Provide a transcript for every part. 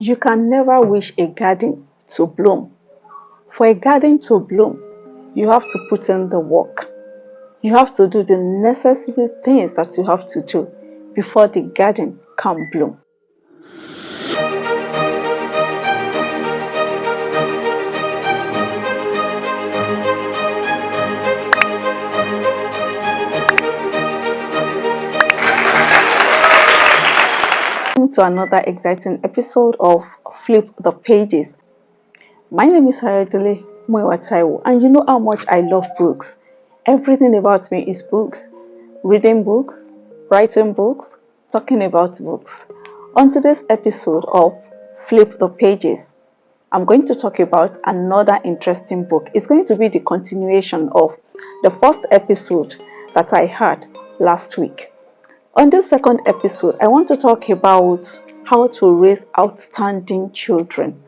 You can never wish a garden to bloom. For a garden to bloom, you have to put in the work. You have to do the necessary things that you have to do before the garden can bloom. Welcome to another exciting episode of Flip the Pages. My name is Hayatele Moiwataiwo, and you know how much I love books. Everything about me is books, reading books, writing books, talking about books. On today's episode of Flip the Pages, I'm going to talk about another interesting book. It's going to be the continuation of the first episode that I had last week. On this second episode, I want to talk about how to raise outstanding children.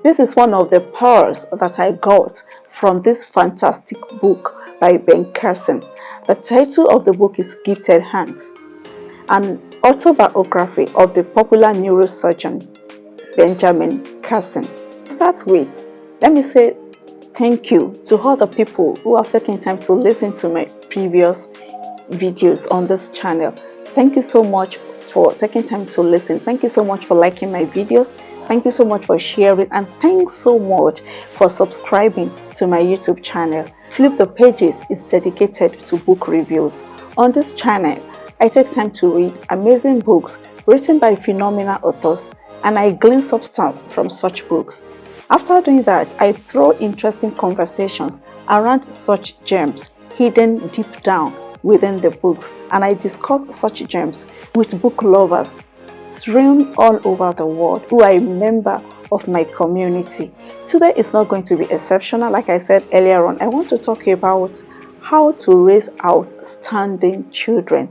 This is one of the pearls that I got from this fantastic book by Carson. The title of the book is Gifted Hands, an autobiography of the popular neurosurgeon Benjamin Carson. To start with, let me say thank you to all the people who have taken time to listen to my previous videos on this channel. Thank you so much for taking time to listen. Thank you so much for liking my videos. Thank you so much for sharing, and thanks so much for subscribing to my YouTube channel. Flip the Pages is dedicated to book reviews. On this channel, I take time to read amazing books written by phenomenal authors, and I glean substance from such books. After doing that, I throw interesting conversations around such gems hidden deep down within the books, and I discuss such gems with book lovers strewn all over the world who are a member of my community. Today is not going to be exceptional. Like I said earlier on, I want to talk about how to raise outstanding children.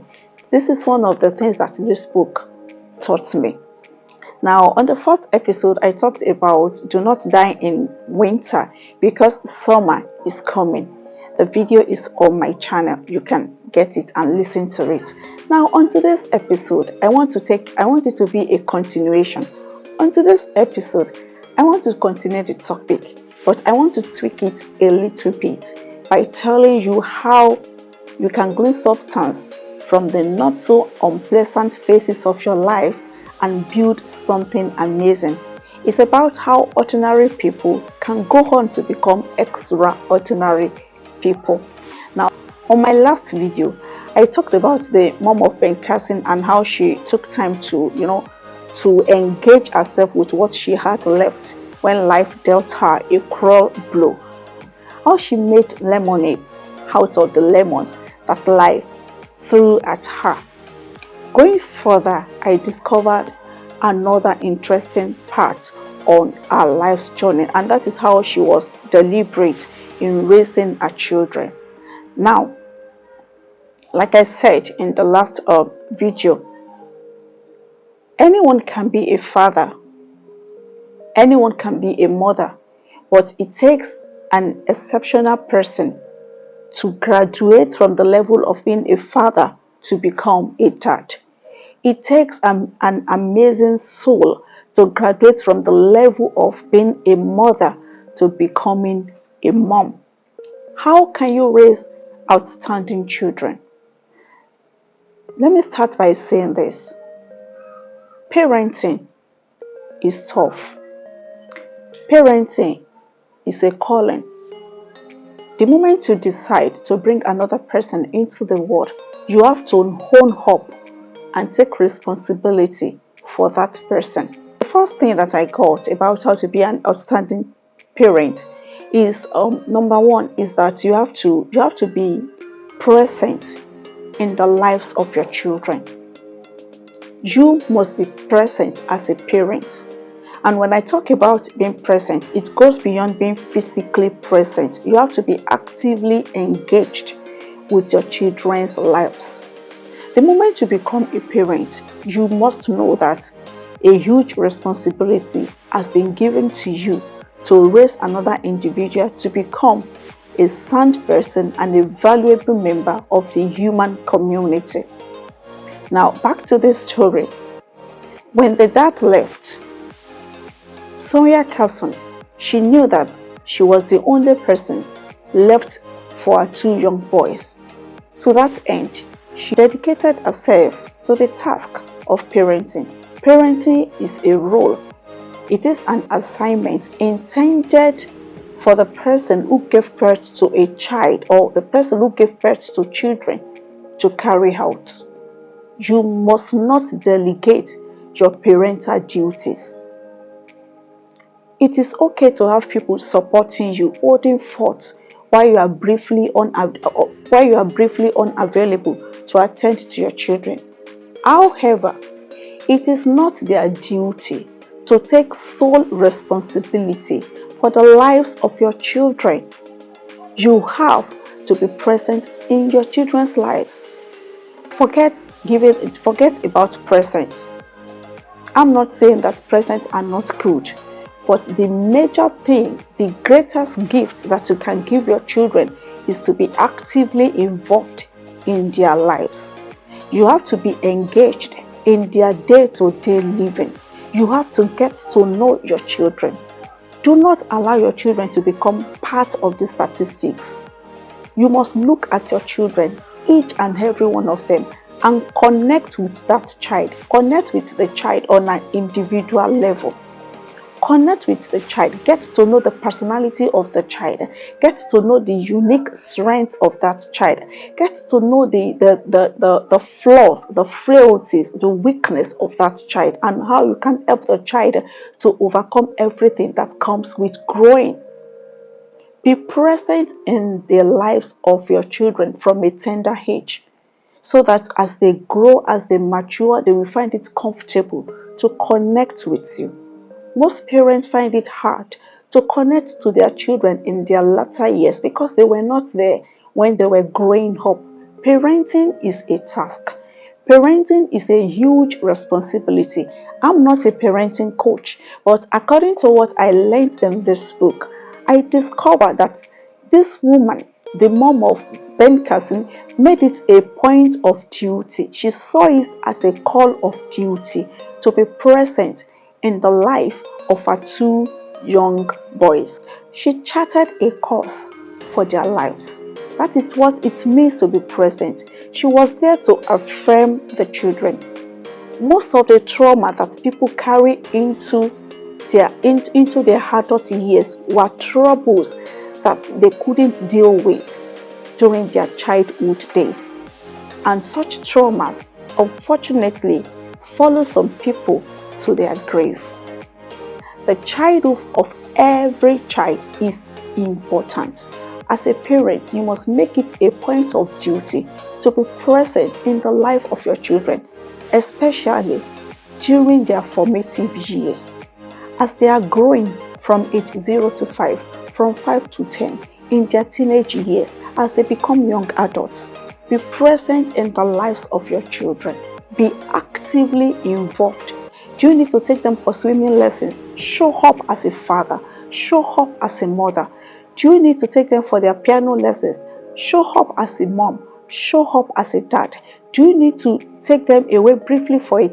This is one of the things that this book taught me. Now, on the first episode, I talked about do not die in winter because summer is coming. The video is on my channel. You can get it and listen to it. Now, on today's episode, I want it to be a continuation. On today's episode, I want to continue the topic, but I want to tweak it a little bit by telling you how you can glean substance from the not so unpleasant phases of your life and build something amazing. It's about how ordinary people can go on to become extraordinary people. Now, on my last video, I talked about the mom of Ben Carson and how she took time to, to engage herself with what she had left when life dealt her a cruel blow. How she made lemonade out of the lemons that life threw at her. Going further, I discovered another interesting part on her life's journey, and that is how she was deliberate in raising her children. Now, like I said in the last video, anyone can be a father, anyone can be a mother, but it takes an exceptional person to graduate from the level of being a father to become a dad. It takes an amazing soul to graduate from the level of being a mother to becoming a mom. How can you raise outstanding children? Let me start by saying this. Parenting is tough. Parenting is a calling. The moment you decide to bring another person into the world, you have to own up and take responsibility for that person. The first thing that I got about how to be an outstanding parent is number one is that you have to be present in the lives of your children. You must be present as a parent. And when I talk about being present, it goes beyond being physically present. You have to be actively engaged with your children's lives. The moment you become a parent, you must know that a huge responsibility has been given to you to raise another individual to become a sound person and a valuable member of the human community. Now, back to this story. When the dad left, Sonia Carson, she knew that she was the only person left for her two young boys. To that end, she dedicated herself to the task of parenting. Parenting is a role, it is an assignment intended for the person who gave birth to a child or the person who gave birth to children to carry out. You must not delegate your parental duties. It is okay to have people supporting you, holding forth while while you are briefly unavailable to attend to your children. However, it is not their duty to take sole responsibility for the lives of your children. You have to be present in your children's lives. Forget about present. I'm not saying that presents are not good, but the major thing, the greatest gift that you can give your children is to be actively involved in their lives. You have to be engaged in their day-to-day living. You have to get to know your children. Do not allow your children to become part of the statistics. You must look at your children, each and every one of them, and connect with that child. Connect with the child on an individual level. Connect with the child. Get to know the personality of the child. Get to know the unique strengths of that child. Get to know the flaws, the frailties, the weakness of that child, and how you can help the child to overcome everything that comes with growing. Be present in the lives of your children from a tender age, so that as they grow, as they mature, they will find it comfortable to connect with you. Most parents find it hard to connect to their children in their latter years because they were not there when they were growing up. Parenting is a task. Parenting is a huge responsibility. I'm not a parenting coach, but according to what I learned in this book, I discovered that this woman, the mom of Ben Carson, made it a point of duty. She saw it as a call of duty to be present in the life of her two young boys. She charted a course for their lives. That is what it means to be present. She was there to affirm the children. Most of the trauma that people carry into their adult years were troubles that they couldn't deal with during their childhood days. And such traumas, unfortunately, follow some people to their grave. The childhood of every child is important. As a parent, you must make it a point of duty to be present in the life of your children, especially during their formative years. As they are growing from age 0 to 5, from 5 to 10, in their teenage years, as they become young adults, be present in the lives of your children. Be actively involved. Do you need to take them for swimming lessons? Show up as a father. Show up as a mother. Do you need to take them for their piano lessons? Show up as a mom. Show up as a dad. Do you need to take them away briefly for a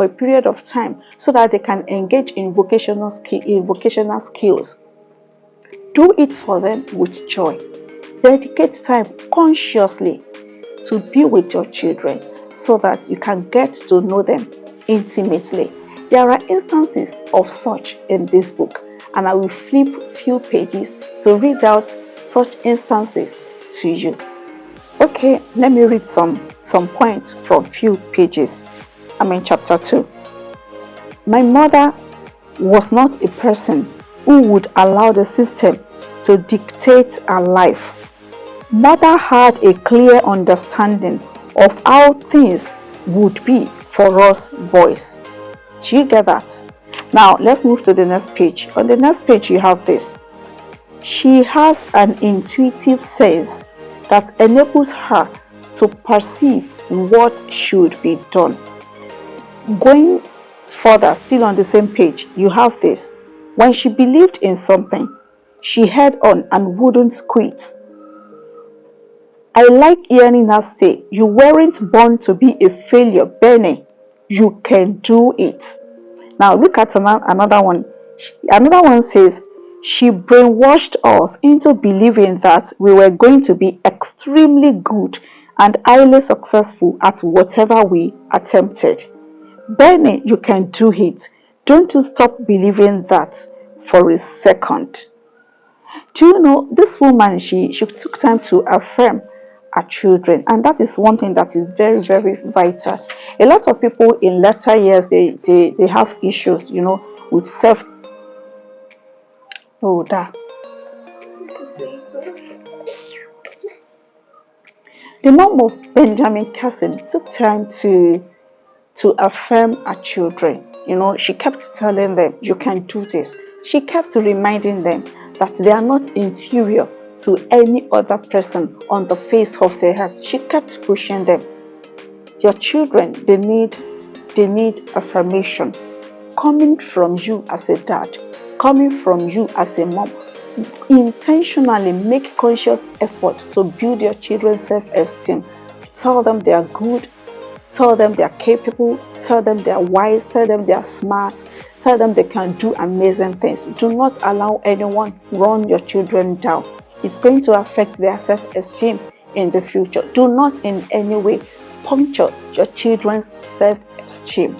period of time, so that they can engage in vocational skills? Do it for them with joy. Dedicate time consciously to be with your children so that you can get to know them intimately. There are instances of such in this book, and I will flip few pages to read out such instances to you. Okay, let me read some points from few pages. I'm in chapter 2. My mother was not a person who would allow the system to dictate her life. Mother had a clear understanding of how things would be for us boys. Do you get that? Now let's move to the next page. On the next page you have this. She has an intuitive sense that enables her to perceive what should be done. Going further, still on the same page, you have this. When she believed in something, she held on and wouldn't quit. I like hearing her say, "You weren't born to be a failure, Benny. You can do it." Now look at another one. Another one says, she brainwashed us into believing that we were going to be extremely good and highly successful at whatever we attempted. Benny, you can do it. Don't you stop believing that for a second. Do you know this woman? She took time to affirm her children, and that is one thing that is very, very vital. A lot of people in later years they have issues, with self. Oh, that the mom of Benjamin Carson took time to affirm her children. She kept telling them, you can do this. She kept reminding them that they are not inferior to any other person on the face of the earth. She kept pushing them. Your children, they need affirmation coming from you as a dad, coming from you as a mom. Intentionally make conscious effort to build your children's self-esteem. Tell them they are good, tell them they are capable, tell them they are wise, tell them they are smart, tell them they can do amazing things. Do not allow anyone run your children down. It's going to affect their self-esteem in the future. Do not in any way puncture your children's self-esteem.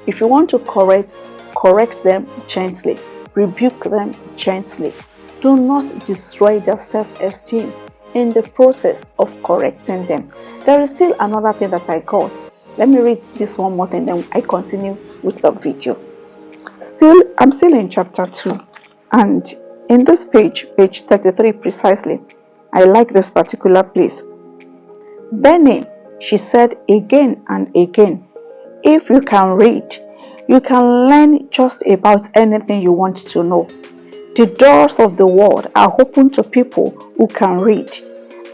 If you want to correct them gently, rebuke them gently. Do not destroy their self-esteem in the process of correcting them. There is still another thing that I got. Let me read this one more thing, then I continue with the video. I'm still in chapter 2, and in this page 33 precisely, I like this particular place. Benny, she said again and again, if you can read, you can learn just about anything you want to know. The doors of the world are open to people who can read,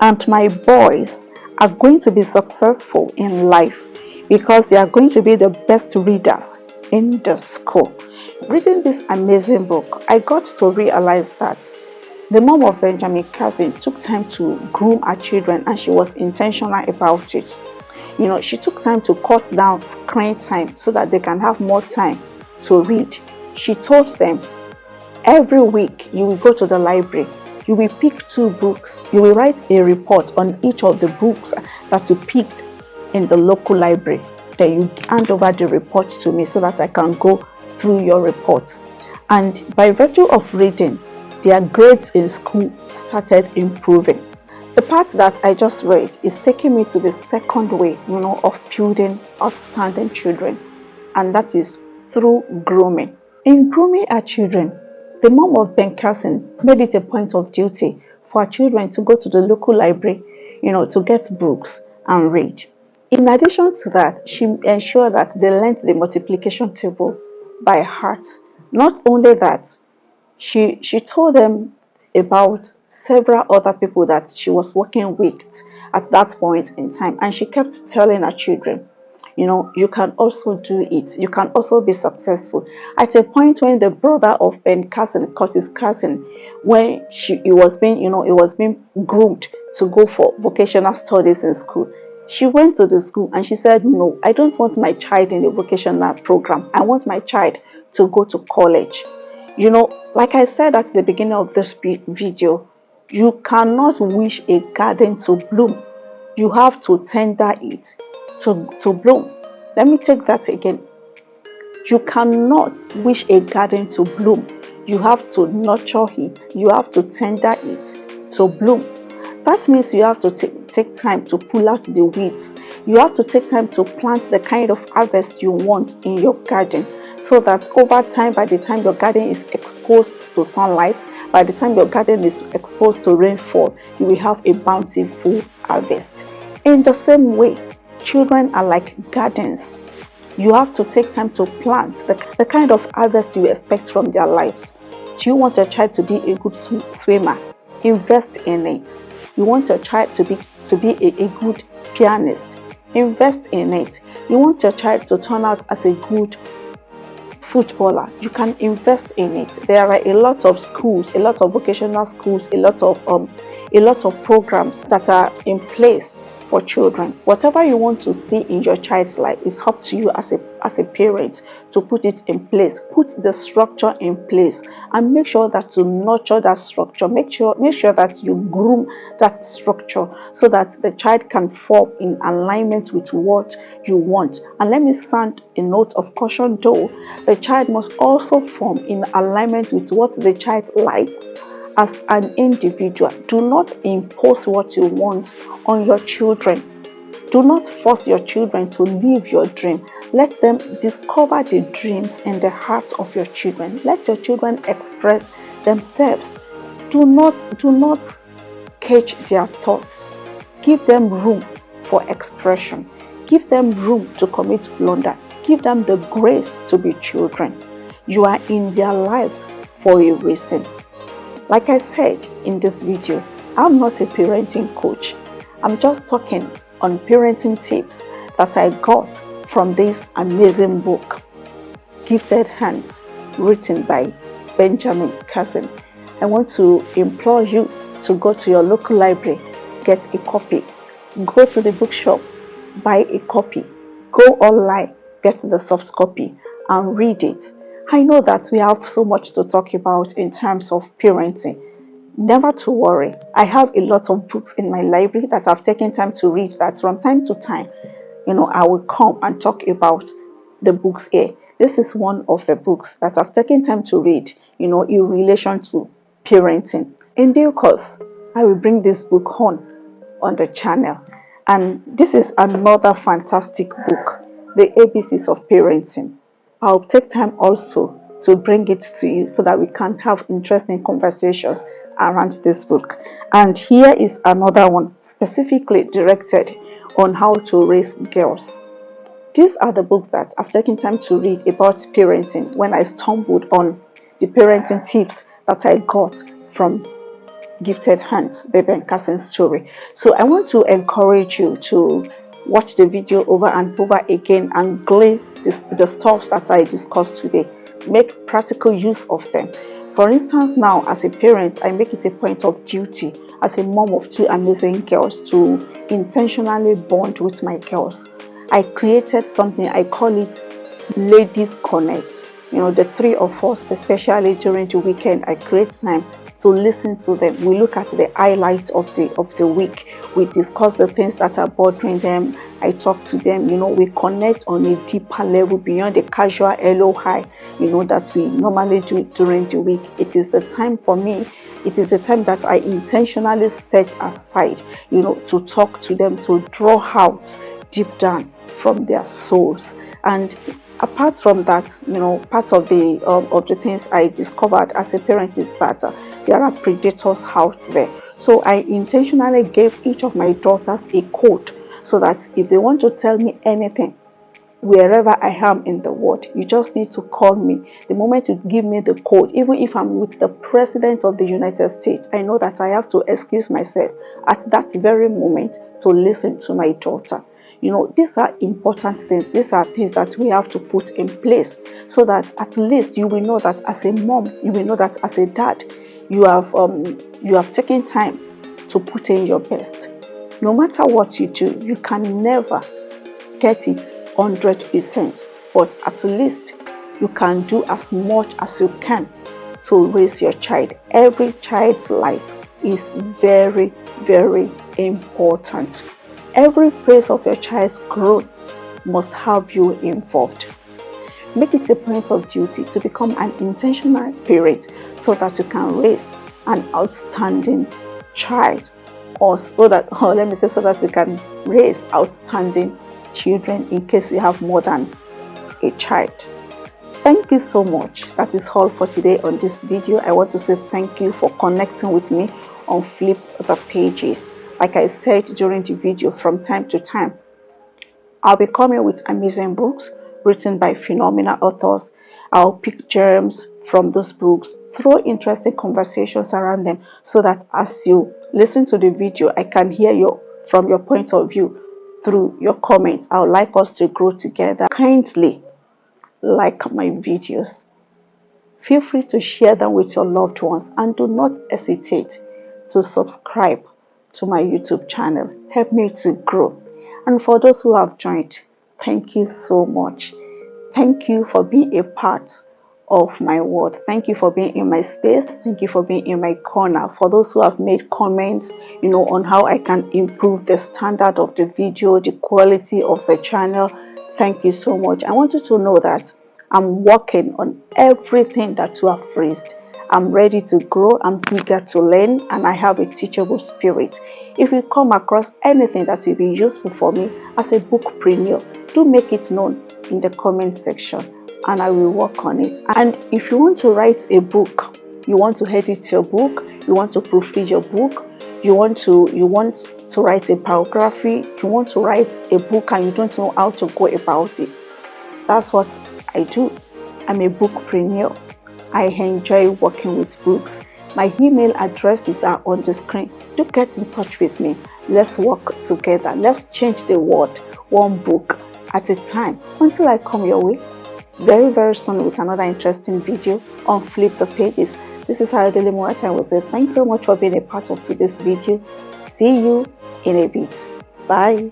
and my boys are going to be successful in life because they are going to be the best readers in the school. Reading this amazing book, I got to realize that the mom of Benjamin Carson took time to groom her children, and she was intentional about it. She took time to cut down screen time so that they can have more time to read. She told them, every week you will go to the library, you will pick 2 books, you will write a report on each of the books that you picked in the local library. Then you hand over the report to me so that I can go through your report. And by virtue of reading, their grades in school started improving. The part that I just read is taking me to the second way, of building outstanding children, and that is through grooming. In grooming our children, the mom of Ben Carson made it a point of duty for our children to go to the local library, to get books and read. In addition to that, she ensured that they learned the multiplication table by heart. Not only that, she told them about several other people that she was working with at that point in time, and she kept telling her children, you can also do it, you can also be successful. At a point when the brother of Ben Carson, Curtis Carson, when he was being groomed to go for vocational studies in school, she went to the school and she said, no, I don't want my child in a vocational program, I want my child to go to college. Like I said at the beginning of this video, you cannot wish a garden to bloom. You have to tender it to bloom. Let me take that again. You cannot wish a garden to bloom. You have to nurture it. You have to tender it to bloom. That means you have to take time to pull out the weeds. You have to take time to plant the kind of harvest you want in your garden, so that over time, by the time your garden is exposed to sunlight, by the time your garden is exposed to rainfall, you will have a bountiful harvest. In the same way, children are like gardens. You have to take time to plant the kind of harvest you expect from their lives. Do you want your child to be a good swimmer? Invest in it. You want your child to be a good pianist? Invest in it. You want your child to turn out as a good footballer? You can invest in it. There are a lot of schools, a lot of vocational schools, a lot of programs that are in place for children. Whatever you want to see in your child's life is up to you as a as a parent to put it in place. Put the structure in place and make sure that to nurture that structure. Make sure that you groom that structure so that the child can form in alignment with what you want. And let me sound a note of caution though. The child must also form in alignment with what the child likes as an individual. Do not impose what you want on your children. Do not force your children to live your dream. Let them discover the dreams in the hearts of your children. Let your children express themselves. Do not cage their thoughts. Give them room for expression. Give them room to commit blunder. Give them the grace to be children. You are in their lives for a reason. Like I said in this video, I'm not a parenting coach. I'm just talking on parenting tips that I got from this amazing book, Gifted Hands, written by Benjamin Carson. I want to implore you to go to your local library, get a copy. Go to the bookshop, buy a copy. Go online, get the soft copy and read it. I know that we have so much to talk about in terms of parenting. Never to worry. I have a lot of books in my library that I've taken time to read, that from time to time, I will come and talk about the books here. This is one of the books that I've taken time to read, in relation to parenting. In due course, I will bring this book on the channel. And this is another fantastic book, The ABCs of Parenting. I'll take time also to bring it to you so that we can have interesting conversations around this book. And here is another one specifically directed on how to raise girls. These are the books that I've taken time to read about parenting when I stumbled on the parenting tips that I got from Gifted Hands, Baby and Carson's story. So I want to encourage you to watch the video over and over again and glean the stuff that I discussed today. Make practical use of them. For instance, now as a parent, I make it a point of duty as a mom of two amazing girls to intentionally bond with my girls. I created something, I call it Ladies Connect. The three of us, especially during the weekend, I create time to listen to them. We look at the highlights of the week. We discuss the things that are bothering them. I talk to them. We connect on a deeper level beyond the casual hello hi, that we normally do during the week. It is the time for me. It is the time that I intentionally set aside, to talk to them, to draw out deep down from their souls. And apart from that, part of the things I discovered as a parent is that there are predators out there. So I intentionally gave each of my daughters a code so that if they want to tell me anything, wherever I am in the world, you just need to call me. The moment you give me the code, even if I'm with the President of the United States, I know that I have to excuse myself at that very moment to listen to my daughter. These are important things. These are things that we have to put in place so that at least you will know that as a mom, you will know that as a dad, you have taken time to put in your best. No matter what you do, you can never get it 100%, but at least you can do as much as you can to raise your child. Every child's life is very, very important. Every phase of your child's growth must have you involved. Make it a point of duty to become an intentional parent so that you can raise an outstanding child, so that you can raise outstanding children in case you have more than a child. Thank you so much. That is all for today on this video. I want to say thank you for connecting with me on Flip the Pages. Like I said during the video, from time to time, I'll be coming with amazing books written by phenomenal authors. I'll pick gems from those books, throw interesting conversations around them so that as you listen to the video, I can hear you from your point of view through your comments. I would like us to grow together. Kindly like my videos. Feel free to share them with your loved ones and do not hesitate to subscribe to my YouTube channel. Help me to grow. And for those who have joined, thank you so much. Thank you for being a part of my world. Thank you for being in my space. Thank you for being in my corner. For those who have made comments, on how I can improve the standard of the video, the quality of the channel, thank you so much. I want you to know that I'm working on everything that you have raised. I'm ready to grow, I'm eager to learn, and I have a teachable spirit. If you come across anything that will be useful for me as a bookpreneur, do make it known in the comment section and I will work on it. And if you want to write a book, you want to edit your book, you want to proofread your book, you want to write a biography, you want to write a book and you don't know how to go about it, that's what I do. I'm a bookpreneur. I enjoy working with books. My email addresses are on the screen. Do get in touch with me. Let's work together. Let's change the world one book at a time until I come your way very, very soon with another interesting video on Flip the Pages. This is Haradele Moata. I will say thanks so much for being a part of today's video. See you in a bit. Bye.